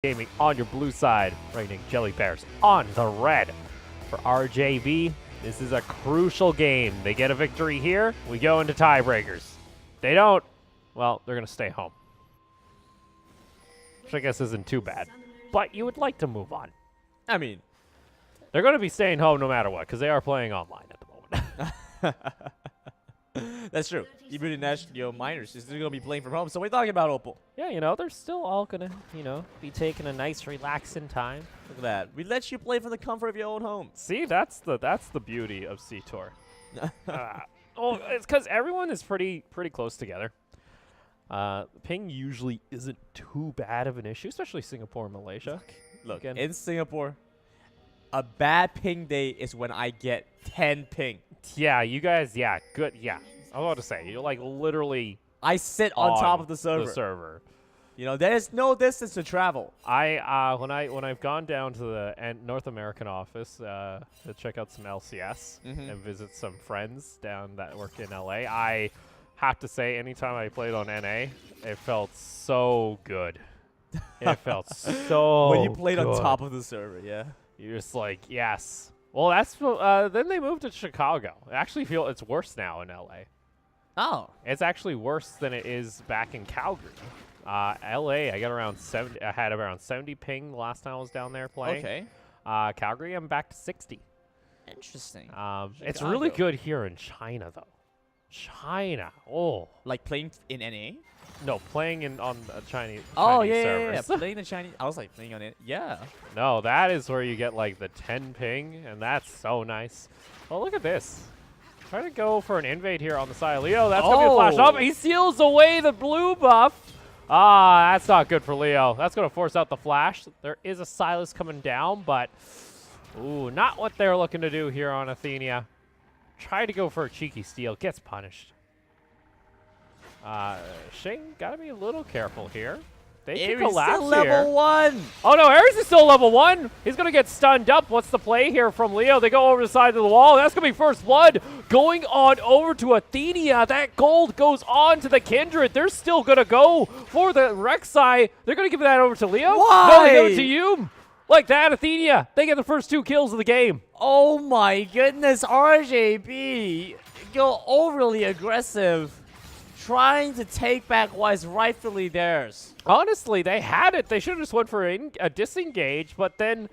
Gaming on your blue side, raining Jelly Bears on the red. For RJB, this is a crucial game. They get a victory here, we go into tiebreakers. They don't, well, they're going to stay home. Which I guess isn't too bad. But you would like to move on. I mean, they're going to be staying home no matter what, because they are playing online at the moment. that's true. Even in national minors, they're going to be playing from home. So we're talking about Opal. Yeah, you know, they're still all going to, you know, be taking a nice relaxing time. Look at that. We let you play from the comfort of your own home. See, that's the beauty of C-Tour. Oh, it's because everyone is pretty close together. Ping usually isn't too bad of an issue, especially Singapore and Malaysia. Look, again, in Singapore, a bad ping day is when I get 10 ping. Yeah, you guys, yeah, good, yeah. I was about to say, you're like literally I sit on top of the server. You know, there's no distance to travel. When I've gone down to the North American office to check out some LCS and visit some friends down that work in LA, I have to say, anytime I played on NA, it felt so good. It felt so when you played good. on top of the server, yeah. You're just like, yes. Well, that's then they moved to Chicago. I actually feel it's worse now in LA. Oh, It's actually worse than it is back in Calgary. LA, I got around 70. I had around 70 ping the last time I was down there playing. okay. Calgary, I'm back to 60. Interesting. It's really good here in China, though. China, oh. Like playing in NA? No, playing on Chinese yeah, servers. playing the Chinese. I was like playing on it. Yeah. No, that is where you get like the 10 ping, and that's so nice. Oh, look at this. Trying to go for an invade here on the side of Leo. That's going to be a flash up. He seals away the blue buff. Ah, that's not good for Leo. That's going to force out the flash. There is a Silas coming down, but ooh, not what they're looking to do here on Athenia. Try to go for a cheeky steal. Gets punished. Shing, got to be a little careful here. They can collapse still level 1. Oh, no, Ares is still level 1. He's going to get stunned up. What's the play here from Leo? They go over the side of the wall. That's going to be first blood. Going on over to Athenia. That gold goes on to the Kindred. They're still going to go for the Rek'Sai. They're going to give that over to Leo. Why? No, they give it to you. Like that, Athenia. They get the first 2 kills of the game. Oh my goodness, RJB go overly aggressive, trying to take back what is rightfully theirs. Honestly, they had it. They should have just went for a disengage, but then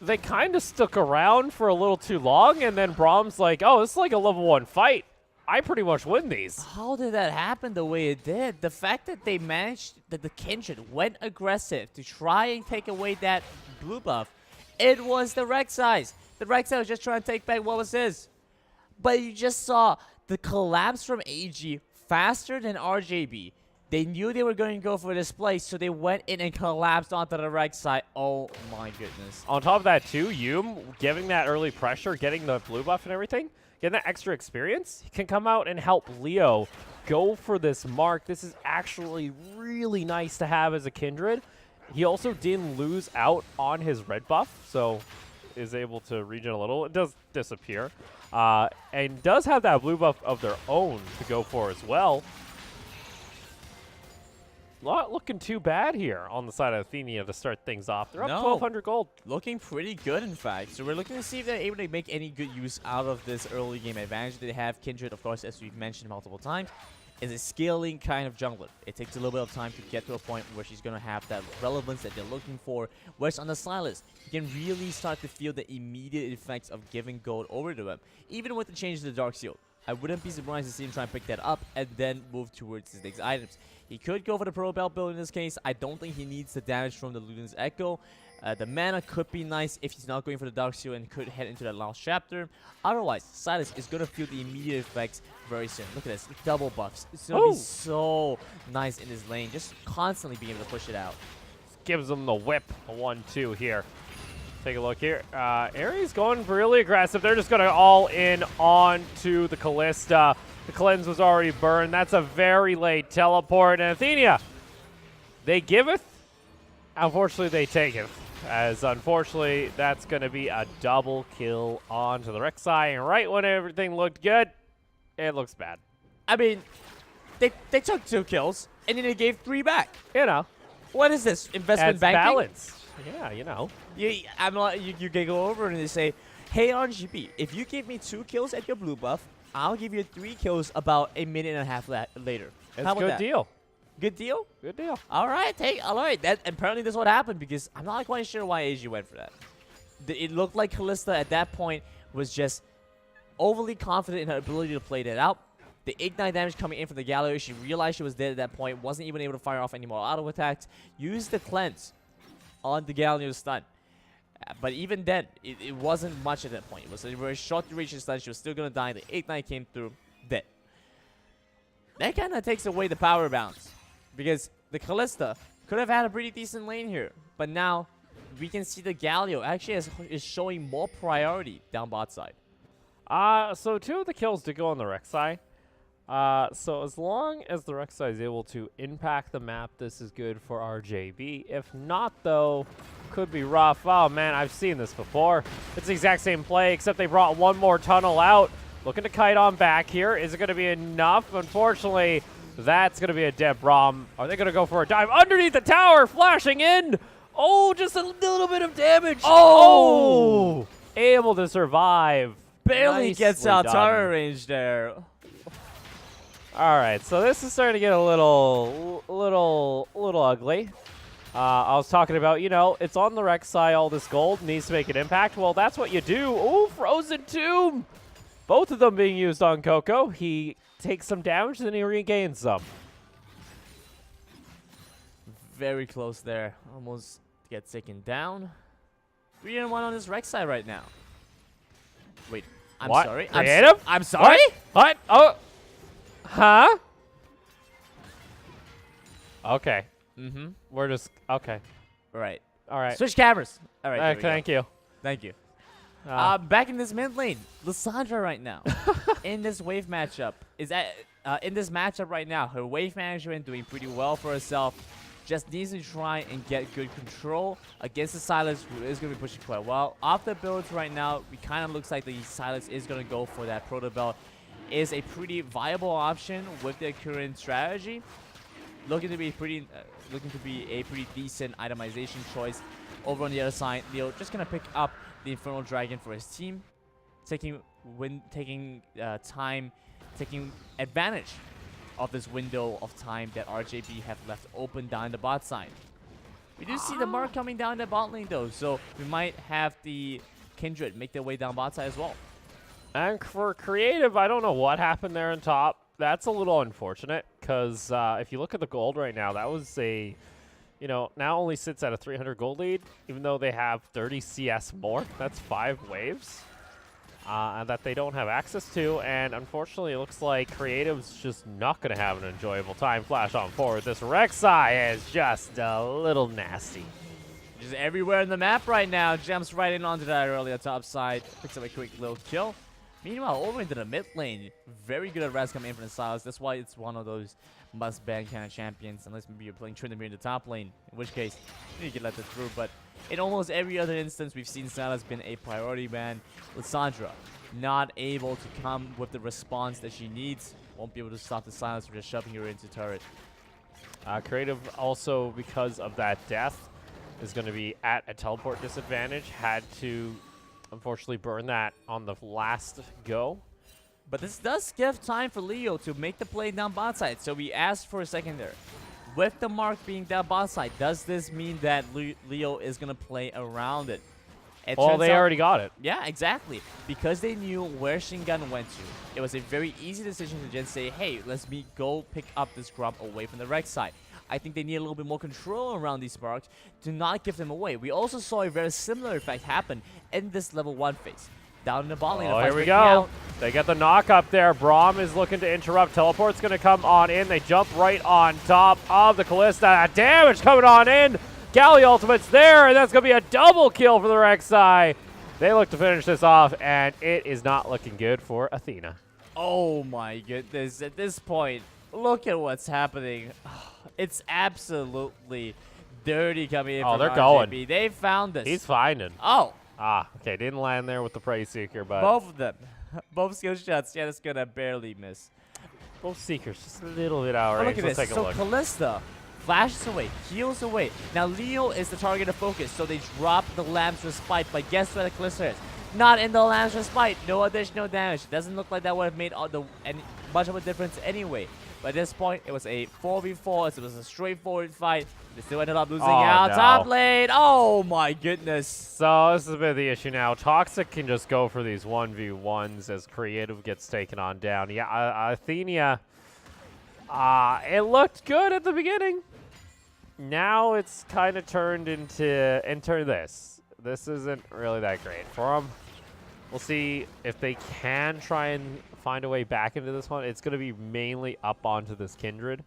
they kind of stuck around for a little too long, and then Brahm's like, oh, this is like a level 1 fight. I pretty much win these. How did that happen the way it did? The fact that they managed, that the Kindred went aggressive to try and take away that blue buff, it was the Rek'Sai. The Rek'Sai was just trying to take back what was his. But you just saw the collapse from AG faster than RJB. They knew they were going to go for this play, so they went in and collapsed onto the Rek'Sai. Oh my goodness. On top of that, too, Yum giving that early pressure, getting the blue buff and everything, getting that extra experience, he can come out and help Leo go for this mark. This is actually really nice to have as a Kindred. He also didn't lose out on his red buff, so is able to regen a little. It does disappear. And does have that blue buff of their own to go for as well. Not looking too bad here on the side of Athenia to start things off. They're up 1,200 gold. Looking pretty good, in fact. So we're looking to see if they're able to make any good use out of this early game advantage they have. Kindred, of course, as we've mentioned multiple times, is a scaling kind of jungler. It takes a little bit of time to get to a point where she's going to have that relevance that they're looking for. Whereas on the Silas, you can really start to feel the immediate effects of giving gold over to him. Even with the change to the Dark Seal, I wouldn't be surprised to see him try and pick that up and then move towards his next items. He could go for the Pro Belt build in this case. I don't think he needs the damage from the Luden's Echo. The mana could be nice if he's not going for the Dark Seal and could head into that last chapter. Otherwise, Silas is going to feel the immediate effects very soon. Look at this. Double buffs. It's going to be so nice in his lane. Just constantly being able to push it out. Gives him the whip. A 1-2 here. Take a look here. Ares going really aggressive. They're just going to all in on to the Callista. The cleanse was already burned. That's a very late teleport. And Athenia, they giveth. Unfortunately, they taketh. As unfortunately, that's going to be a double kill onto the Rek'Sai. And right when everything looked good, it looks bad. I mean, they took 2 kills, and then they gave 3 back. You know. What is this? Investment It's banking? balanced. Yeah, you know. I'm not, you can go over and they say, hey, RJB, if you give me 2 kills at your blue buff, I'll give you 3 kills about a minute and a half later. It's How a about good that? deal. Good deal? Good deal. All right, all right. That apparently that's what happened because I'm not quite sure why AG went for that. It looked like Kalista at that point was just overly confident in her ability to play that out. The ignite damage coming in from the Galio, she realized she was dead at that point, wasn't even able to fire off any more auto attacks. Used the cleanse on the Galio's stun. But even then, it wasn't much at that point. It was a very short duration stun. She was still going to die. The ignite came through, dead. That kind of takes away the power bounce. Because the Kalista could have had a pretty decent lane here. But now, we can see the Galio actually is showing more priority down bot side. So 2 of the kills did go on the Rek'Sai. So as long as the Rek'Sai is able to impact the map, this is good for RJB. If not, though, could be rough. Oh, man, I've seen this before. It's the exact same play, except they brought one more tunnel out. Looking to kite on back here. Is it going to be enough? Unfortunately, that's going to be a dead Braum. Are they going to go for a dive? Underneath the tower, flashing in. Oh, just a little bit of damage. Oh! Able to survive. Barely gets Nicely out done. tower range there. All right, so this is starting to get a little ugly. I was talking about, you know, it's on the Rek'Sai, all this gold needs to make an impact. Well, that's what you do. Ooh, Frozen Tomb. Both of them being used on Coco. He takes some damage, then he regains some. Very close there. Almost gets taken down. 3-1 on this Rek'Sai right now. Wait, I'm What? sorry. Creative? I'm sorry? What? Oh. Huh? Okay. Mm-hmm. We're just, okay. Right. All right. Switch cameras. All right. there we go. Thank you. Thank you. Back Back in this mid lane, Lissandra right now in this wave matchup in this matchup right now. Her wave management doing pretty well for herself. Just needs to try and get good control against the Sylas, who is going to be pushing quite well. Off the builds right now, it kind of looks like the Sylas is going to go for that Proto Belt. Is a pretty viable option with their current strategy. Looking to be a pretty decent itemization choice. Over on the other side, Leo just going to pick up the Infernal Dragon for his team, taking advantage of this window of time that RJB have left open down the bot side. We do see the Mark coming down the bot lane though, so we might have the Kindred make their way down bot side as well. And for creative, I don't know what happened there on top. That's a little unfortunate because if you look at the gold right now, that was a, you know, now only sits at a 300 gold lead, even though they have 30 CS more. That's 5 waves that they don't have access to. And unfortunately, it looks like creative's just not going to have an enjoyable time. Flash on forward. This Rek'Sai is just a little nasty. Just everywhere in the map right now. Jumps right in onto that earlier top side. Picks up a quick little kill. Meanwhile, over into the mid lane, very good at res coming in from the Sylas. That's why it's one of those must-ban kind of champions, unless maybe you're playing Tryndamere in the top lane, in which case you can let that through. But in almost every other instance, we've seen Sylas been a priority ban. Lissandra not able to come with the response that she needs. Won't be able to stop the Sylas from just shoving her into turret. Creative also, because of that death, is going to be at a teleport disadvantage. Had to unfortunately burn that on the last go. But this does give time for Leo to make the play down bot side. So we asked for a second there. With the Mark being down bot side, does this mean that Leo is going to play around it? Well, they already got it. Yeah, exactly. Because they knew where Shingun went to, it was a very easy decision to just say, hey, let's go pick up this Grump away from the Rek'Sai. I think they need a little bit more control around these sparks to not give them away. We also saw a very similar effect happen in this level 1 phase. Down in the bot lane. Oh, here we go. They get the knock up there. Braum is looking to interrupt. Teleport's going to come on in. They jump right on top of the Kalista. That damage coming on in. Galley ultimate's there, and that's going to be a double kill for the Rek'Sai. They look to finish this off, and it is not looking good for Athena. Oh my goodness. At this point, look at what's happening. It's absolutely dirty coming in from they're RJB. going. They found this. He's finding. Oh. Okay. Didn't land there with the Prey Seeker, but Both of them. Both skill shots. Yeah, that's going to barely miss. both Seekers just a little bit outright. Oh, look at Let's this. take a So look. Kalista Flashes away, heals away. Now Leo is the target of focus, so they drop the Lamb's Respite, but guess where the Callisto is? Not in the Lamb's Respite, no additional damage. It doesn't look like that would have made much of a difference anyway. But at this point, it was a 4v4, so it was a straightforward fight. They still ended up losing out. No. Top lane, oh my goodness. So this is a bit of the issue now. Toxic can just go for these 1v1s as Creative gets taken on down. Yeah, Athenia, it looked good at the beginning. Now it's kind of turned into this. This isn't really that great for them. We'll see if they can try and find a way back into this one. It's going to be mainly up onto this Kindred.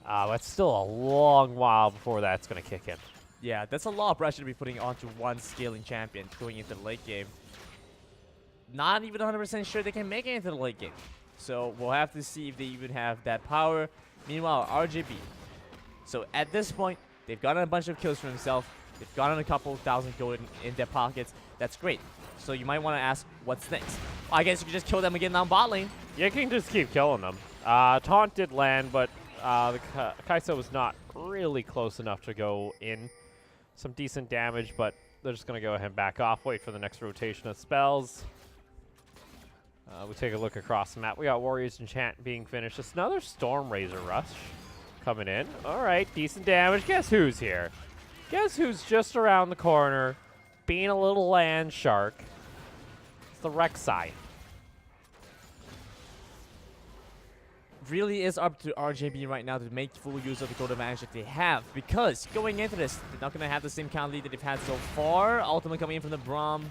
But still a long while before that's going to kick in. Yeah, that's a lot of pressure to be putting onto one scaling champion going into the late game. Not even 100% sure they can make it into the late game. So we'll have to see if they even have that power. Meanwhile, RJB. So at this point, they've gotten a bunch of kills for themselves. They've gotten a couple thousand gold in their pockets. That's great. So you might want to ask, what's next? I guess you can just kill them again down bot lane. You can just keep killing them. Taunt did land, but the Kai'Sa was not really close enough to go in. Some decent damage, but they're just going to go ahead and back off, wait for the next rotation of spells. We take a look across the map. We got Warriors Enchant being finished. Just another Storm Razor Rush coming in. All right, decent damage. Guess who's here? Guess who's just around the corner being a little land shark? It's the Rek'Sai. Really is up to RJB right now to make full use of the gold advantage that they have, because going into this, they're not going to have the same count lead that they've had so far. Ultimate coming in from the Braum.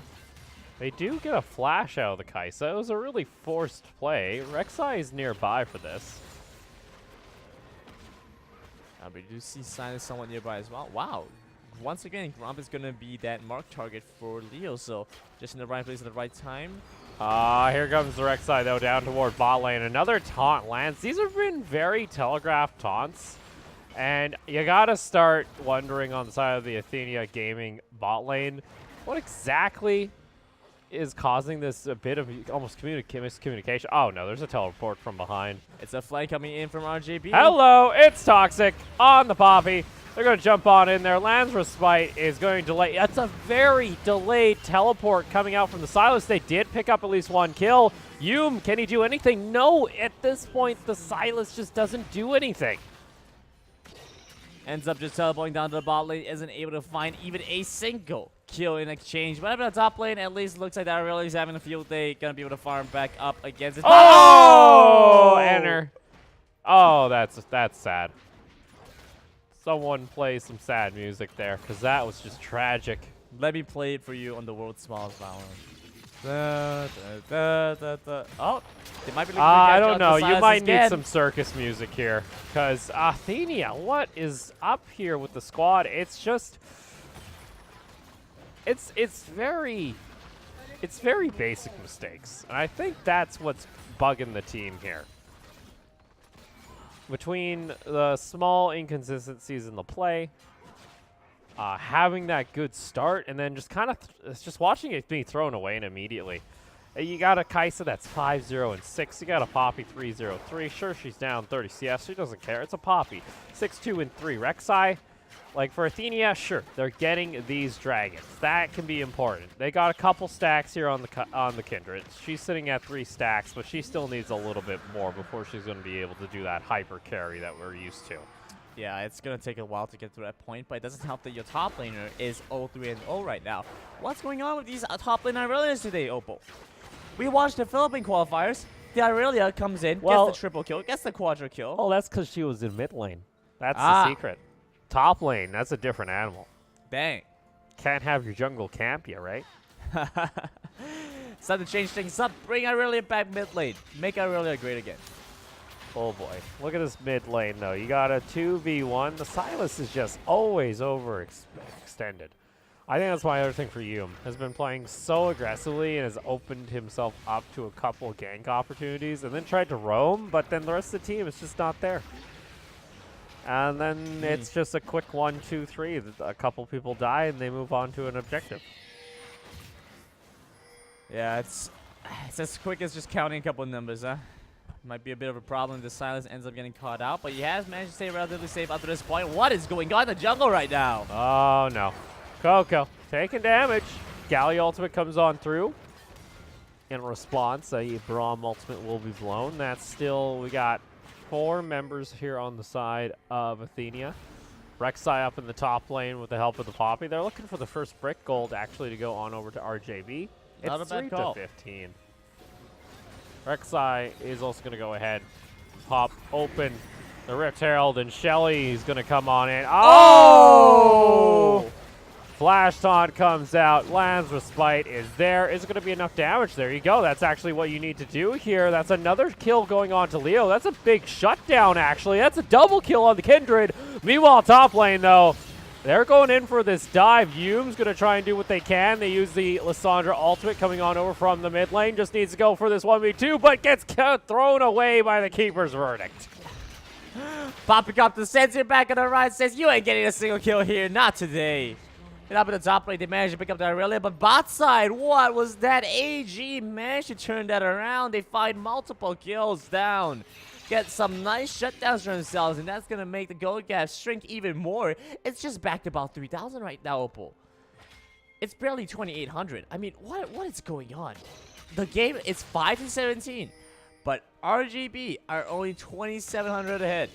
They do get a flash out of the Kai'Sa. It was a really forced play. Rek'Sai is nearby for this. But we do see Silas somewhat nearby as well. Wow. Once again, Gromp is going to be that mark target for Leo, so just in the right place at the right time. Here comes the Rek'Sai, though, down toward bot lane. Another taunt lands. These have been very telegraphed taunts, and you got to start wondering on the side of the Athenia Gaming bot lane, what exactly is causing this a bit of almost miscommunication? Oh, no, there's a teleport from behind. It's a flank coming in from RJB. Hello, it's Toxic on the Poppy. They're going to jump on in there. Land's Respite is going to delay. That's a very delayed teleport coming out from the Sylas. They did pick up at least one kill. Yume, can he do anything? No, at this point, the Sylas just doesn't do anything. Ends up just teleporting down to the bot lane. Isn't able to find even a single kill in exchange. But at the top lane, at least looks like that really is having a field day. Going to be able to farm back up against it. Oh! Enter. Oh, that's sad. Someone play some sad music there, because that was just tragic. Let me play it for you on the world's smallest violin. Oh, they might be looking to I don't know. the You Sylas might again. need some circus music here, because Athenia, what is up here with the squad? It's just, it's very basic mistakes, and I think that's what's bugging the team here. Between the small inconsistencies in the play, having that good start, and then just kind of just watching it being thrown away and immediately. You got a Kai'Sa that's 5-0 and 6. You got a Poppy 3-0-3. Sure, she's down 30 CS. She doesn't care. It's a Poppy 6-2 and 3. Rek'Sai, like for Athenia, sure, they're getting these dragons. That can be important. They got a couple stacks here on the Kindred. She's sitting at 3 stacks, but she still needs a little bit more before she's going to be able to do that hyper carry that we're used to. Yeah, it's going to take a while to get to that point, but it doesn't help that your top laner is 0-3-0 right now. What's going on with these top lane Irelias today, Opal? We watched the Philippine qualifiers. The Irelia comes in, gets the triple kill, gets the quadra kill. Oh, that's because she was in mid lane. That's the secret. Top lane, that's a different animal. Dang. Can't have your jungle camp you, right? It's time to change things up. Bring Irelia back mid lane. Make Irelia great again. Oh boy. Look at this mid lane though. You got a 2v1. The Sylas is just always overextended. I think that's my other thing for Yume. Has been playing so aggressively and has opened himself up to a couple gank opportunities and then tried to roam, but then the rest of the team is just not there. And then it's just a quick 1, 2, 3. A couple people die and they move on to an objective. Yeah, it's as quick as just counting a couple of numbers, huh? Might be a bit of a problem. The Silence ends up getting caught out, but he has managed to stay relatively safe up to this point. What is going on in the jungle right now? Oh, no. Coco taking damage. Galley ultimate comes on through. In response, a Braum ultimate will be blown. That's still, we got 4 members here on the side of Athenia. Rek'Sai up in the top lane with the help of the Poppy. They're looking for the first brick gold actually to go on over to RJB. Not It's a bad 3 call. to 15. Rek'Sai is also going to go ahead, pop open the Rift Herald, and Shelly is going to come on in. Oh! Flash taunt comes out. Land's Respite is there. Is it going to be enough damage? There you go. That's actually what you need to do here. That's another kill going on to Leo. That's a big shutdown, actually. That's a double kill on the Kindred. Meanwhile, top lane, though, they're going in for this dive. Yume's going to try and do what they can. They use the Lissandra ultimate coming on over from the mid lane. Just needs to go for this 1v2, but gets thrown away by the Keeper's verdict. Popping up the sensor back on the right says, you ain't getting a single kill here. Not today. And up in the top lane, they managed to pick up the Aurelia, but bot side, what was that? AG managed to turn that around. They find multiple kills down. Get some nice shutdowns for themselves, and that's going to make the gold gap shrink even more. It's just back to about 3,000 right now, Opal. It's barely 2,800. I mean, what is going on? The game is 5-17, but RJB are only 2,700 ahead.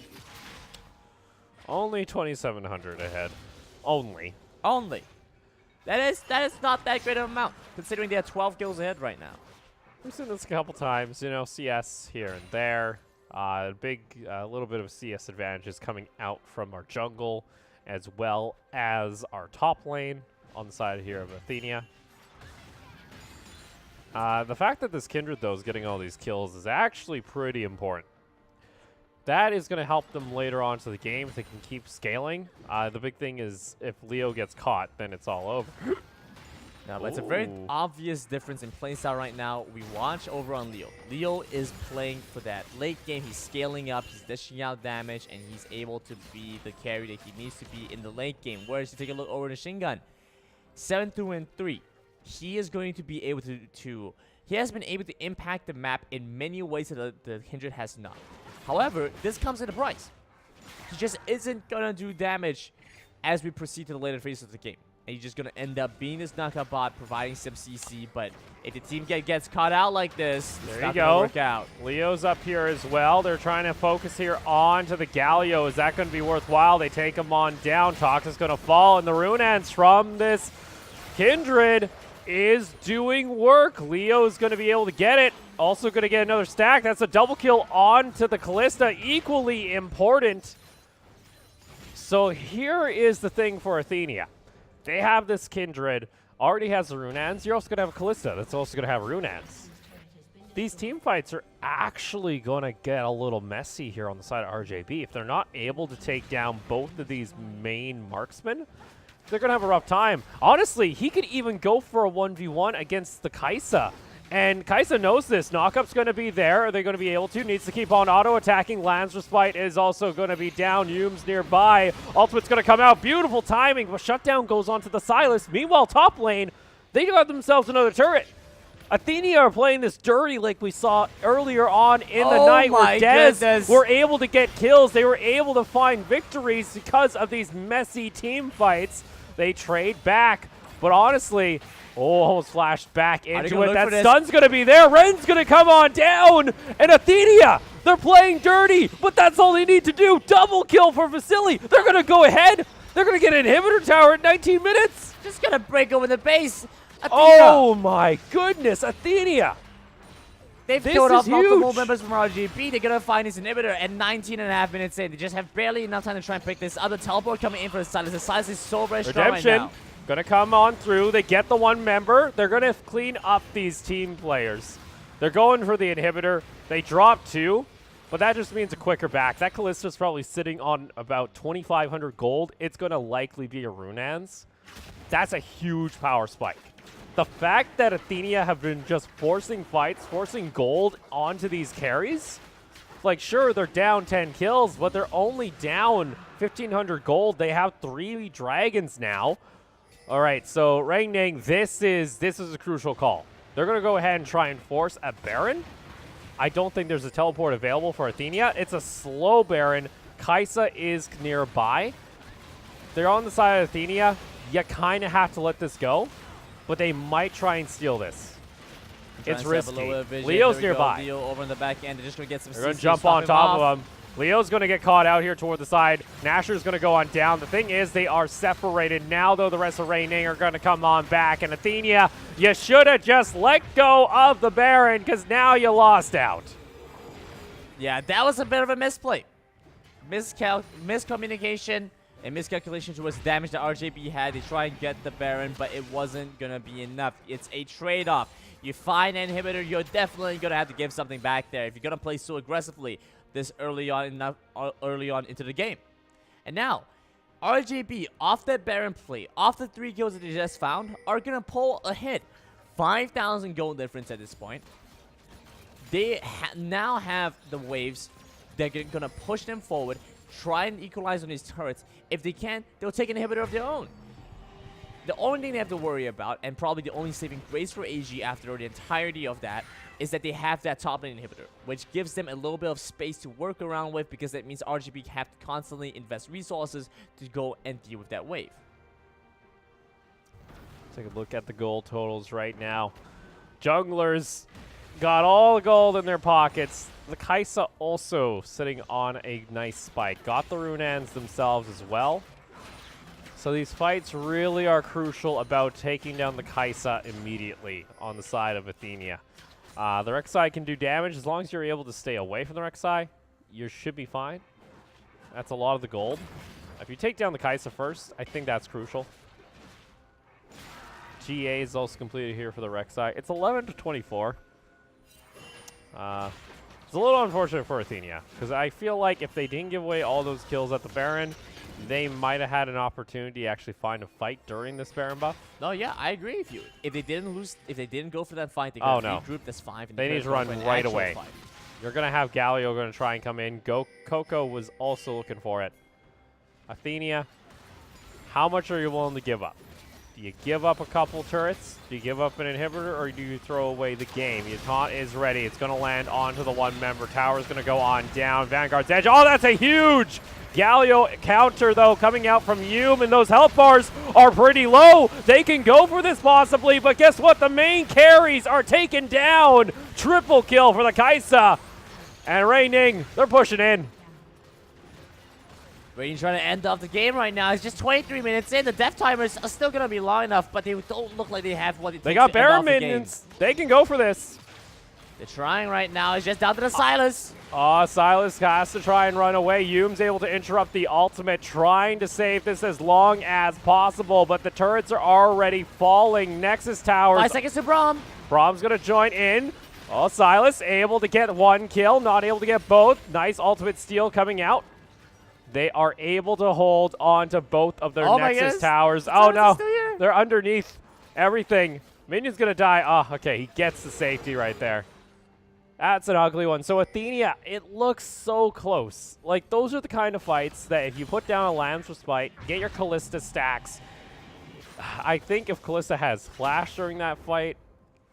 Only 2,700 ahead. Only. That is not that great of an amount, considering they have 12 kills ahead right now. We've seen this a couple times, you know, CS here and there. A little bit of CS advantages coming out from our jungle, as well as our top lane on the side here of Athenia. The fact that this Kindred, though, is getting all these kills is actually pretty important. That is going to help them later on to the game if they can keep scaling. The big thing is if Leo gets caught, then it's all over. Now, but it's a very obvious difference in playstyle right now. We watch over on Leo. Leo is playing for that late game. He's scaling up, he's dishing out damage, and he's able to be the carry that he needs to be in the late game. Whereas you take a look over to Shingun, 7-3. He is going to be able to he has been able to impact the map in many ways that the Kindred has not. However, this comes at a price. He just isn't going to do damage as we proceed to the later phase of the game. And he's just going to end up being this knockout bot, providing some CC. But if the team gets caught out like this, it's not going to work out. Leo's up here as well. They're trying to focus here on to the Galio. Is that going to be worthwhile? They take him on down. Tox is going to fall. And the Runeans from this Kindred is doing work. Leo's going to be able to get it. Also going to get another stack. That's a double kill on to the Callista. Equally important. So here is the thing for Athenia. They have this Kindred. Already has the Runeans. You're also going to have a Callista that's also going to have Runeans. These team fights are actually going to get a little messy here on the side of RJB. If they're not able to take down both of these main marksmen, they're going to have a rough time. Honestly, he could even go for a 1v1 against the Kai'Sa. And Kai'Sa knows this. Knockup's going to be there. Are they going to be able to? Needs to keep on auto-attacking. Land's Respite is also going to be down. Yume's nearby. Ultimate's going to come out. Beautiful timing. But shutdown goes on to the Silas. Meanwhile, top lane, they got themselves another turret. Athenia are playing this dirty like we saw earlier on in the night where Dez were able to get kills. They were able to find victories because of these messy team fights. They trade back. But honestly, almost flashed back into it. That stun's going to be there. Ren's going to come on down. And Athenia, they're playing dirty. But that's all they need to do. Double kill for Vasily. They're going to go ahead. They're going to get an inhibitor tower at 19 minutes. Just going to break over the base. Athenia. Oh my goodness, Athenia. They've killed off multiple members from RJB. They're going to find his inhibitor at 19.5 minutes in. They just have barely enough time to try and pick this other teleport coming in for the Silas. The Silas is so very strong right now. Going to come on through. They get the one member. They're going to clean up these team players. They're going for the inhibitor. They drop 2, but that just means a quicker back. That Callista's probably sitting on about 2,500 gold. It's going to likely be a Runeans. That's a huge power spike. The fact that Athenia have been just forcing fights, forcing gold onto these carries, like, sure, they're down 10 kills, but they're only down 1,500 gold. They have 3 dragons now. All right, so Rangning, this is a crucial call. They're going to go ahead and try and force a Baron. I don't think there's a teleport available for Athenia. It's a slow Baron. Kaisa is nearby. They're on the side of Athenia. You kind of have to let this go, but they might try and steal this. It's risky. Leo's nearby. Leo over in the back end. They're just going to get some. They're going to jump on top of him. Leo's going to get caught out here toward the side. Nasher's going to go on down. The thing is, they are separated. Now, though, the rest of Reigning are going to come on back. And Athenia, you should have just let go of the Baron because now you lost out. Yeah, that was a bit of a misplay. Miscommunication and miscalculation towards the damage that RJB had. They try and get the Baron, but it wasn't going to be enough. It's a trade-off. You find an inhibitor, you're definitely going to have to give something back there if you're going to play so aggressively this early on into the game. And now, RJB, off that Baron play, off the 3 kills that they just found, are going to pull a hit. 5,000 gold difference at this point. They now have the waves. They're going to push them forward, try and equalize on these turrets. If they can, they'll take an inhibitor of their own. The only thing they have to worry about, and probably the only saving grace for AG after the entirety of that, is that they have that top lane inhibitor, which gives them a little bit of space to work around with, because that means RJB have to constantly invest resources to go and deal with that wave. Take a look at the gold totals right now. Junglers got all the gold in their pockets. The Kaisa also sitting on a nice spike. Got the Runans themselves as well. So these fights really are crucial about taking down the Kaisa immediately on the side of Athenia. The Rek'Sai can do damage. As long as you're able to stay away from the Rek'Sai, you should be fine. That's a lot of the gold. If you take down the Kaisa first, I think that's crucial. GA is also completed here for the Rek'Sai. It's 11 to 24. It's a little unfortunate for Athenia, because I feel like if they didn't give away all those kills at the Baron, they might have had an opportunity to actually find a fight during this Baron buff. No, yeah, I agree with you. If they didn't go for that fight, they could have regrouped this 5. And they need to run right away. Fight. You're going to have Galio going to try and come in. Coco was also looking for it. Athenia, how much are you willing to give up? Do you give up a couple turrets? Do you give up an inhibitor, or do you throw away the game? Your taunt is ready. It's going to land onto the one member. Tower's going to go on down. Vanguard's edge. Oh, that's a huge Galio counter, though, coming out from Hume, and those health bars are pretty low. They can go for this possibly, but guess what? The main carries are taken down. Triple kill for the Kaisa. And Reigning, they're pushing in. Reigning trying to end off the game right now. It's just 23 minutes in. The death timers are still going to be long enough, but they don't look like they have what it takes to end off the game. They got Baron minions. They can go for this. They're trying right now. It's just down to the Silas. Oh, Silas has to try and run away. Hume's able to interrupt the ultimate, trying to save this as long as possible, but the turrets are already falling. Nexus Towers. 5 seconds to Braum. Braum's going to join in. Oh, Silas able to get 1 kill, not able to get both. Nice ultimate steal coming out. They are able to hold on to both of their Nexus Towers. Oh, no. They're underneath everything. Minion's going to die. Oh, okay. He gets the safety right there. That's an ugly one. So Athenia, it looks so close. Like, those are the kind of fights that if you put down a Lamb's Respite, get your Callista stacks. I think if Callista has Flash during that fight,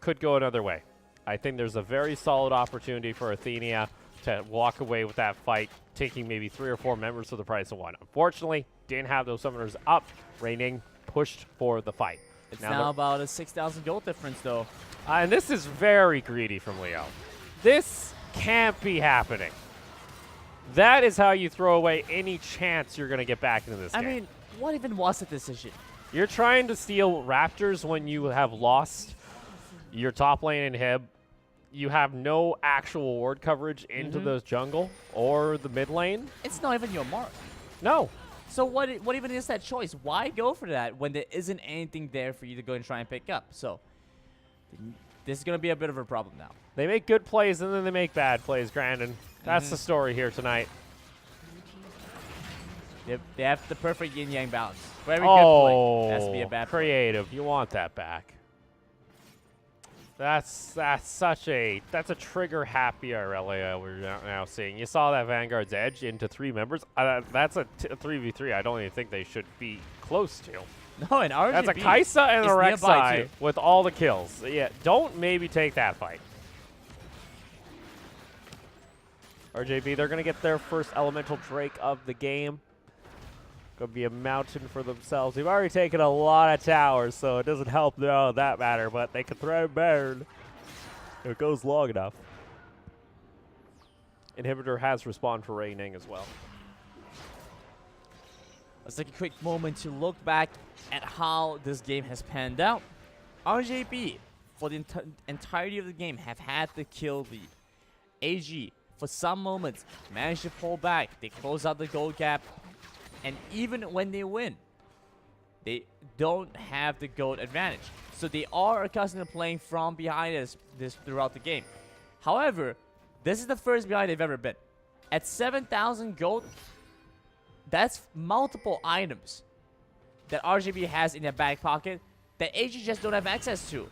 could go another way. I think there's a very solid opportunity for Athenia to walk away with that fight, taking maybe 3 or 4 members for the price of 1. Unfortunately, didn't have those summoners up. Reigning pushed for the fight. It's now about a 6,000 gold difference, though. And this is very greedy from Leo. This can't be happening. That is how you throw away any chance you're going to get back into this game. I mean, what even was the decision? You're trying to steal Raptors when you have lost your top lane inhib. You have no actual ward coverage into the jungle or the mid lane. It's not even your mark. No. So what even is that choice? Why go for that when there isn't anything there for you to go and try and pick up? So this is going to be a bit of a problem now. They make good plays and then they make bad plays, Grandin. That's the story here tonight. They have the perfect yin-yang balance. For every good play, it has to be a bad creative. Play. You want that back. That's a trigger happy RLA we're now seeing. You saw that Vanguard's edge into 3 members. That's a 3v3. I don't even think they should be close to. No, and RJB. That's a Kaisa and a Rek'Sai with all the kills. Yeah, don't maybe take that fight. RJB, they're going to get their first elemental Drake of the game. Going to be a mountain for themselves. They've already taken a lot of towers, so it doesn't help that matter, but they can throw burn if it goes long enough. Inhibitor has respawned for Rei Ning as well. Let's take a quick moment to look back at how this game has panned out. RJB, for the entirety of the game, have had the kill lead. AG, for some moments, managed to pull back. They close out the gold gap. And even when they win, they don't have the gold advantage. So they are accustomed to playing from behind this throughout the game. However, this is the first behind they've ever been. At 7,000 gold, that's multiple items that RJB has in their back pocket that AG just don't have access to.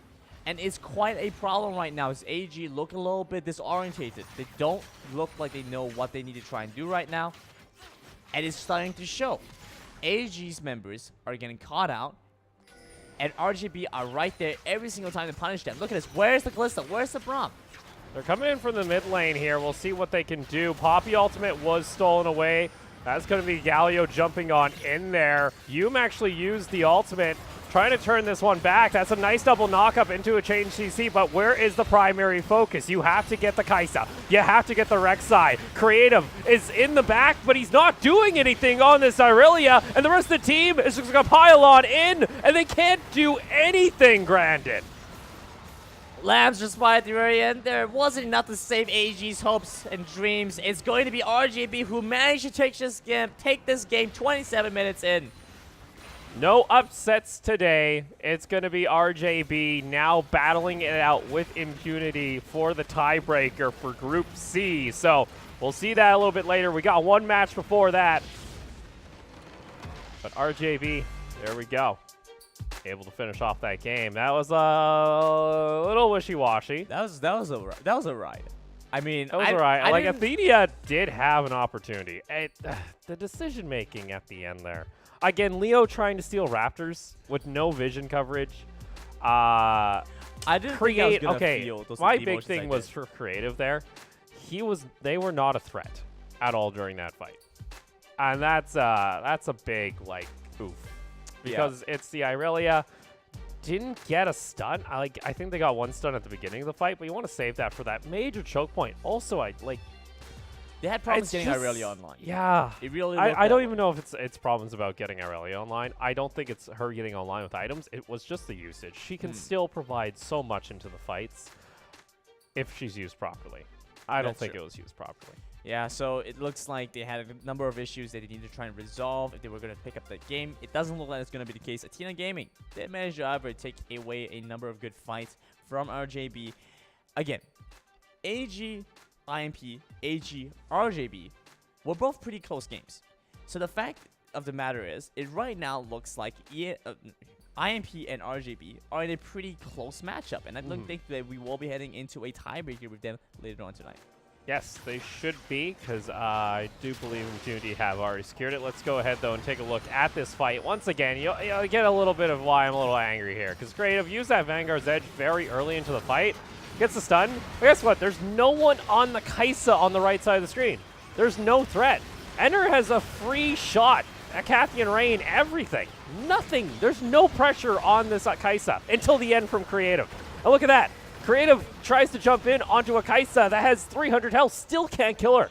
And it's quite a problem right now. As AG look a little bit disorientated. They don't look like they know what they need to try and do right now. And it's starting to show. AG's members are getting caught out. And RJB are right there every single time to punish them. Look at this. Where's the Kalista? Where's the Braum? They're coming in from the mid lane here. We'll see what they can do. Poppy ultimate was stolen away. That's going to be Galio jumping on in there. Yume actually used the ultimate, trying to turn this one back. That's a nice double knock-up into a chain CC, but where is the primary focus? You have to get the Kai'Sa. You have to get the Rek'Sai. Creative is in the back, but he's not doing anything on this Irelia, and the rest of the team is just going to pile on in, and they can't do anything, Grandin. Lambs just by at the very end. There wasn't enough to save AG's hopes and dreams. It's going to be RJB who managed to take this game 27 minutes in. No upsets today. It's going to be RJB now battling it out with impunity for the tiebreaker for Group C. So we'll see that a little bit later. We got one match before that. But RJB, there we go. Able to finish off that game. That was a little wishy-washy. That was a ride. I mean, that was alright. Like, Athenia did have an opportunity. The decision-making at the end there. Again, Leo trying to steal Raptors with no vision coverage. I didn't think I was gonna feel those my big thing was for Creative there. They were not a threat at all during that fight. And that's a big, like, oof. Because it's the Irelia. Didn't get a stun. I think they got one stun at the beginning of the fight, but you want to save that for that major choke point. Also, they had problems getting Irelia online. Yeah. It really I don't even know if it's problems about getting Irelia online. I don't think it's her getting online with items. It was just the usage. She can still provide so much into the fights if she's used properly. I don't think it was used properly. Yeah, so it looks like they had a number of issues that they needed to try and resolve if they were going to pick up that game. It doesn't look like it's going to be the case. Athena Gaming did manage to, however, take away a number of good fights from RJB. Again, AG, IMP, AG, RJB were both pretty close games. So the fact of the matter is, it right now looks like IMP and RJB are in a pretty close matchup. And I don't think that we will be heading into a tiebreaker with them later on tonight. Yes, they should be, because I do believe Impunity have already secured it. Let's go ahead, though, and take a look at this fight. Once again, you'll get a little bit of why I'm a little angry here, because Creative used that Vanguard's Edge very early into the fight, gets the stun. But guess what? There's no one on the Kai'Sa on the right side of the screen. There's no threat. Ender has a free shot at Cathian Rain, everything. Nothing. There's no pressure on this Kai'Sa until the end from Creative. And look at that. Creative tries to jump in onto a Kai'Sa that has 300 health, still can't kill her.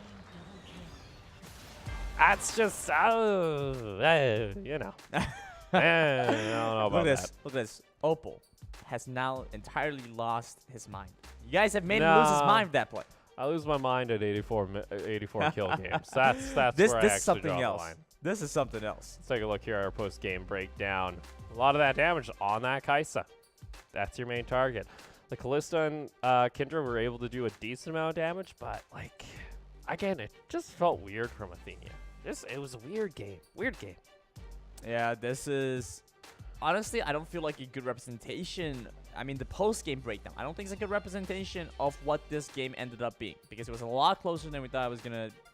That's just, you know. I don't know about that. Look at this. Opal has now entirely lost his mind. You guys have made him lose his mind with that play. I lose my mind at 84 kill games. That's where I actually draw the line. This is something else. Let's take a look here at our post-game breakdown. A lot of that damage on that Kai'Sa. That's your main target. The Kalista and Kindra were able to do a decent amount of damage, but, like, again, it just felt weird from Athenia. It was a weird game. Weird game. Yeah, this is... Honestly, I don't feel like a good representation. I mean, the post-game breakdown, I don't think it's a good representation of what this game ended up being, because it was a lot closer than we thought it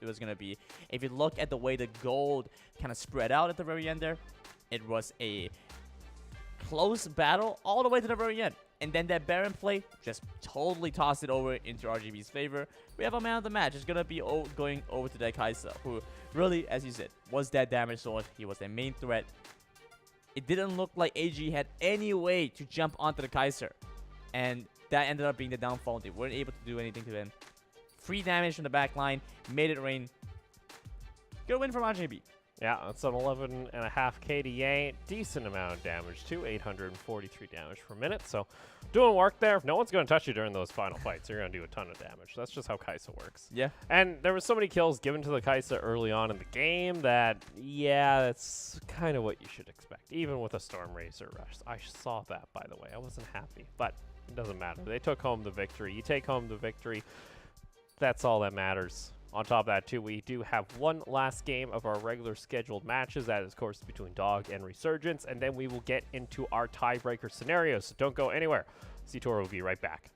was gonna be. If you look at the way the gold kind of spread out at the very end there, it was a close battle all the way to the very end. And then that Baron play just totally tossed it over into RJB's favor. We have a man of the match. It's going to be going over to that Kai'Sa, who really, as you said, was that damage sword. He was their main threat. It didn't look like AG had any way to jump onto the Kai'Sa. And that ended up being the downfall. They weren't able to do anything to him. Free damage from the back line. Made it rain. Good win from RJB. Yeah, that's an 11.5 KDA. Decent amount of damage too, 843 damage per minute. So doing work there. No one's going to touch you during those final fights. You're going to do a ton of damage. That's just how Kai'Sa works. Yeah. And there was so many kills given to the Kai'Sa early on in the game that, yeah, that's kind of what you should expect. Even with a Storm Razor Rush. I saw that, by the way. I wasn't happy, but it doesn't matter. They took home the victory. You take home the victory. That's all that matters. On top of that, too, we do have one last game of our regular scheduled matches. That is, of course, between Dog and Resurgence. And then we will get into our tiebreaker scenarios. So don't go anywhere. C-Tor will be right back.